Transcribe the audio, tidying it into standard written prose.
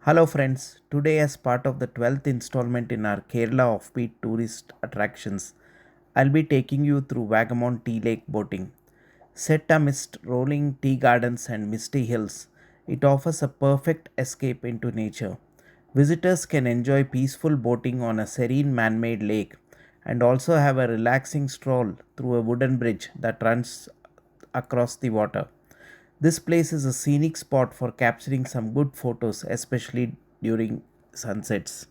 Hello friends, today as part of the 12th installment in our Kerala offbeat tourist attractions, I'll be taking you through VagamonTeaLake boating. Set amidst rolling tea gardens and misty hills, it offers a perfect escape into nature. Visitors can enjoy peaceful boating on a serene man-made lake and also have a relaxing stroll through a wooden bridge that runs across the water. This place is a scenic spot for capturing some good photos, especially during sunsets.